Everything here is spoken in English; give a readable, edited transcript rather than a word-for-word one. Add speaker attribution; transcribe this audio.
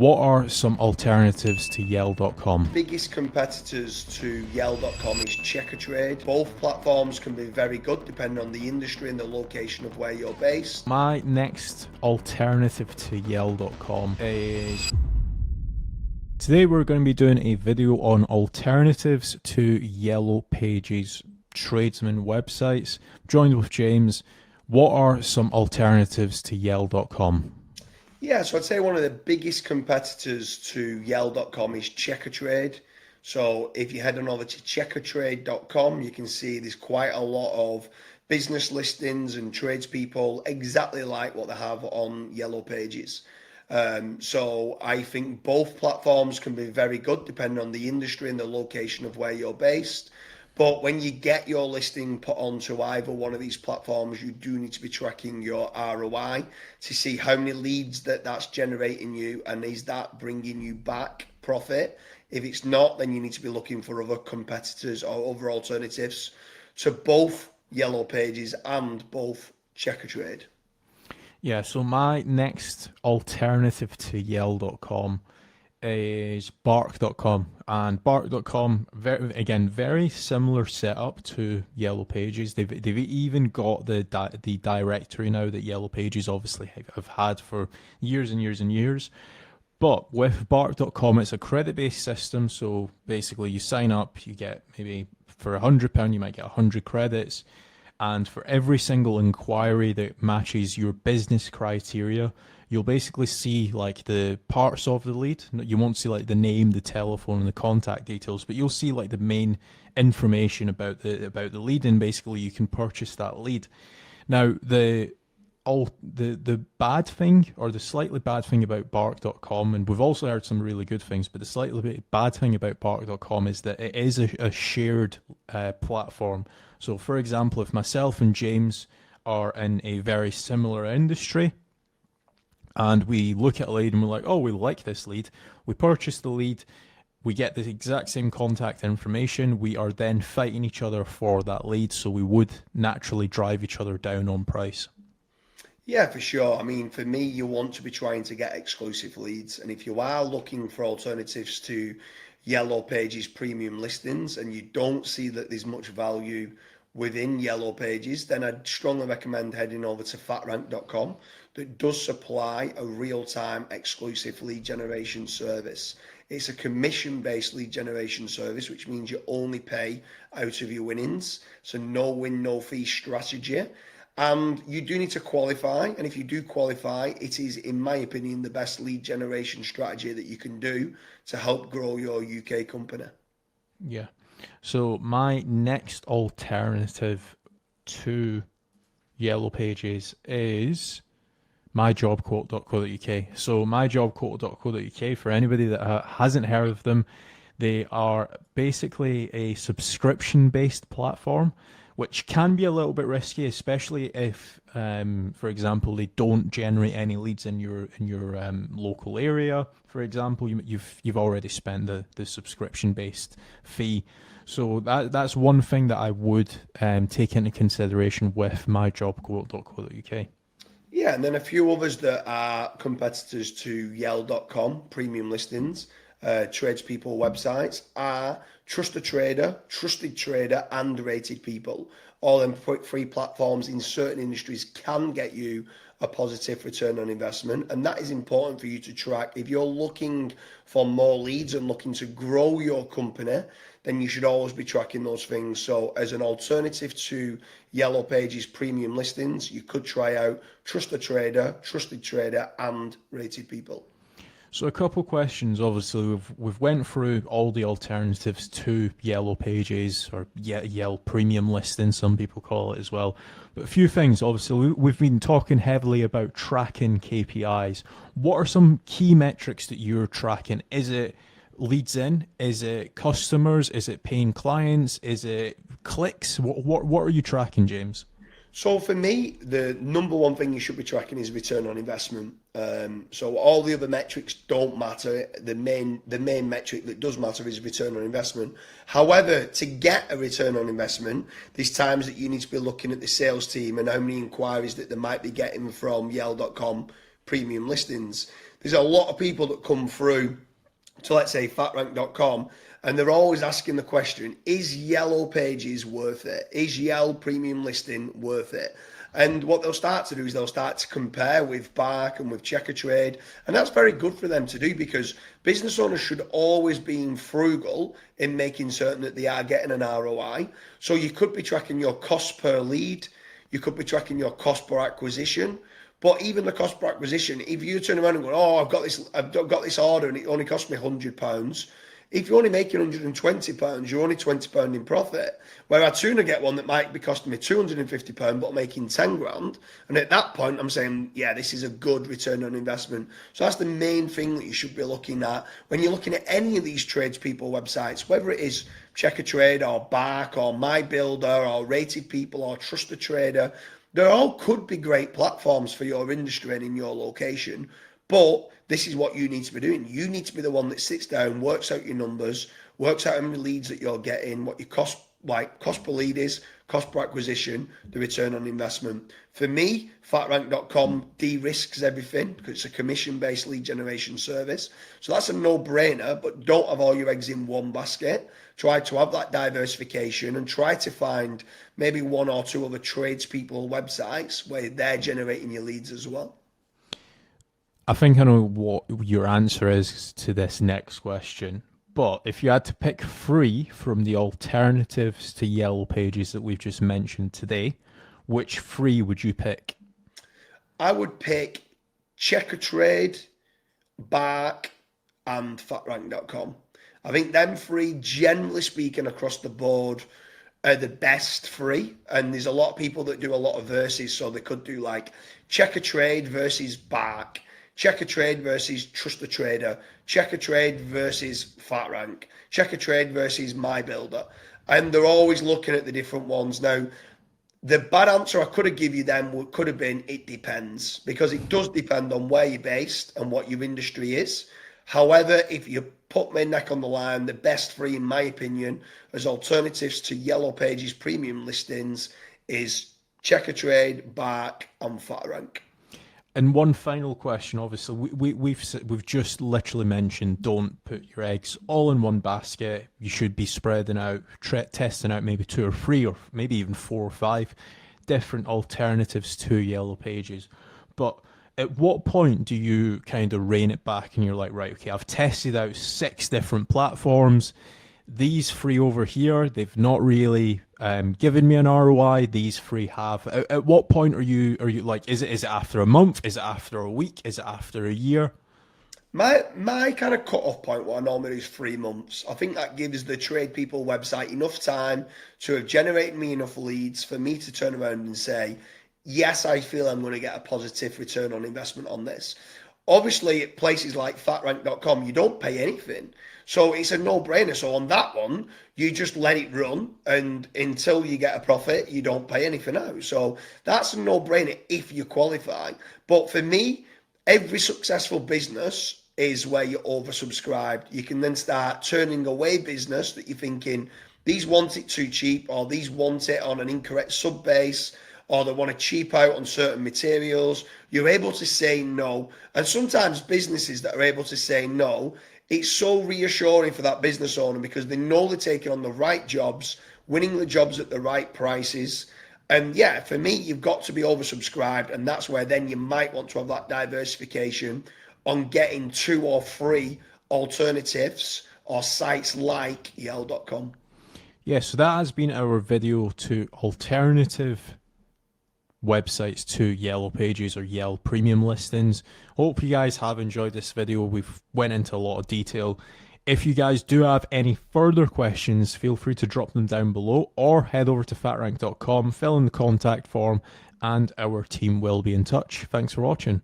Speaker 1: What are some alternatives to Yell.com?
Speaker 2: Biggest competitors to Yell.com is Checkatrade. Both platforms can be very good depending on the industry and the location of where you're based.
Speaker 1: My next alternative to Yell.com is... Today we're going to be doing a video on alternatives to Yellow Pages tradesmen websites. Joined with James. What are some alternatives to Yell.com?
Speaker 2: Yeah, so I'd say one of the biggest competitors to Yell.com is Checkatrade. So if you head on over to checkatrade.com, you can see there's quite a lot of business listings and tradespeople exactly like what they have on Yellow Pages. So I think both platforms can be very good depending on the industry and the location of where you're based. But when you get your listing put onto either one of these platforms, you do need to be tracking your ROI to see how many leads that's generating you, and is that bringing you back profit. If it's not, then you need to be looking for other competitors or other alternatives to both Yellow Pages and both Checkatrade.
Speaker 1: Yeah, so my next alternative to Yell.com is Bark.com, and Bark.com, very similar setup to Yellow Pages. They've even got the directory now that Yellow Pages obviously have had for years and years and years. But with Bark.com, it's a credit-based system. So basically, you sign up, you get maybe for £100, you might get 100 credits. And for every single inquiry that matches your business criteria, you'll basically see like the parts of the lead. You won't see like the name, the telephone, and the contact details, but you'll see like the main information about the lead, and basically you can purchase that lead. Now the bad thing, or the slightly bad thing about Bark.com, and we've also heard some really good things, but the slightly bad thing about Bark.com is that it is a shared platform. So for example, if myself and James are in a very similar industry and we look at a lead and we're like, oh, we like this lead, we purchase the lead, we get the exact same contact information, we are then fighting each other for that lead, so we would naturally drive each other down on price.
Speaker 2: Yeah, for sure. I mean, for me, you want to be trying to get exclusive leads. And if you are looking for alternatives to Yellow Pages premium listings and you don't see that there's much value within Yellow Pages, then I'd strongly recommend heading over to FatRank.com that does supply a real-time exclusive lead generation service. It's a commission-based lead generation service, which means you only pay out of your winnings. So no win, no fee strategy. And you do need to qualify, and if you do qualify, it is, in my opinion, the best lead generation strategy that you can do to help grow your UK company.
Speaker 1: Yeah. So my next alternative to Yellow Pages is MyJobQuote.co.uk. So MyJobQuote.co.uk, for anybody that hasn't heard of them, they are basically a subscription-based platform, which can be a little bit risky, especially if, for example, they don't generate any leads in your local area. For example, you've already spent the subscription-based fee. So that's one thing that I would take into consideration with myjobquote.co.uk.
Speaker 2: Yeah, and then a few others that are competitors to Yell.com premium listings, tradespeople websites are Trusted Trader, and Rated People. All them free platforms in certain industries can get you a positive return on investment, and that is important for you to track. If you're looking for more leads and looking to grow your company, then you should always be tracking those things. So as an alternative to Yellow Pages premium listings, you could try out Trusted Trader, and Rated People.
Speaker 1: So a couple questions. Obviously, we've went through all the alternatives to Yellow Pages, or Yellow Premium Listing, some people call it as well. But a few things. Obviously, we've been talking heavily about tracking KPIs. What are some key metrics that you're tracking? Is it leads in? Is it customers? Is it paying clients? Is it clicks? What are you tracking, James?
Speaker 2: So for me, the number one thing you should be tracking is return on investment. So all the other metrics don't matter. The main metric that does matter is return on investment. However, to get a return on investment, there's times that you need to be looking at the sales team and how many inquiries that they might be getting from Yell.com premium listings. there's a lot of people that come through to, let's say, FatRank.com, and they're always asking the question, is Yellow Pages worth it? Is Yellow Premium Listing worth it? And what they'll start to do is they'll start to compare with Bark and with Checkatrade, and that's very good for them to do, because business owners should always be frugal in making certain that they are getting an ROI. So you could be tracking your cost per lead, you could be tracking your cost per acquisition, but even the cost per acquisition, if you turn around and go, oh, I've got this order and it only cost me £100. If you're only making £120, you're only £20 in profit. Where I'd sooner get one that might be costing me £250 but making 10 grand. And at that point, I'm saying, yeah, this is a good return on investment. So that's the main thing that you should be looking at when you're looking at any of these tradespeople websites, whether it is Checkatrade or Bark or MyBuilder or Rated People or Trust a Trader. They all could be great platforms for your industry and in your location, but this is what you need to be doing. You need to be the one that sits down, works out your numbers, works out how many leads that you're getting, what your cost per lead is, cost per acquisition, the return on investment. For me, FatRank.com de-risks everything because it's a commission-based lead generation service. So that's a no-brainer, but don't have all your eggs in one basket. Try to have that diversification and try to find maybe one or two other tradespeople websites where they're generating your leads as well.
Speaker 1: I think I know what your answer is to this next question, but if you had to pick three from the alternatives to Yellow Pages that we've just mentioned today, which three would you pick?
Speaker 2: I would pick Checkatrade, Bark, and FatRank.com. I think them three, generally speaking, across the board, are the best three. And there's a lot of people that do a lot of verses, so they could do like Checkatrade versus Bark, Checkatrade versus Trust a Trader, Checkatrade versus FatRank, Checkatrade versus MyBuilder. And they're always looking at the different ones. Now, the bad answer I could have given you then could have been, it depends, because it does depend on where you're based and what your industry is. However, if you put my neck on the line, the best three, in my opinion, as alternatives to Yellow Pages premium listings is Checkatrade, Bark, and FatRank.
Speaker 1: And one final question, obviously, we've just literally mentioned don't put your eggs all in one basket. You should be spreading out, testing out maybe two or three or maybe even 4 or 5 different alternatives to Yellow Pages. But at what point do you kind of rein it back and you're like, right, okay, I've tested out 6 different platforms. These 3 over here, they've not really given me an ROI. These 3 have. At what point are you like, is it after a month? Is it after a week? Is it after a year?
Speaker 2: My kind of cut-off point, what I normally do, is 3 months. I think that gives the Trade People website enough time to have generated me enough leads for me to turn around and say, yes, I feel I'm going to get a positive return on investment on this. Obviously, at places like FatRank.com, you don't pay anything. So it's a no-brainer. So on that one, you just let it run, and until you get a profit, you don't pay anything out. So that's a no-brainer if you qualify. But for me, every successful business is where you're oversubscribed. You can then start turning away business that you're thinking, these want it too cheap, or these want it on an incorrect sub-base, or they want to cheap out on certain materials. You're able to say no. And sometimes businesses that are able to say no, it's so reassuring for that business owner because they know they're taking on the right jobs, winning the jobs at the right prices. And yeah, for me, you've got to be oversubscribed, and that's where then you might want to have that diversification on getting 2 or 3 alternatives or sites like Yell.com.
Speaker 1: Yeah, so that has been our video to alternative websites to Yellow Pages or Yellow Premium listings. Hope you guys have enjoyed this video. We've went into a lot of detail. If you guys do have any further questions, feel free to drop them down below or head over to fatrank.com, fill in the contact form, and our team will be in touch. Thanks for watching.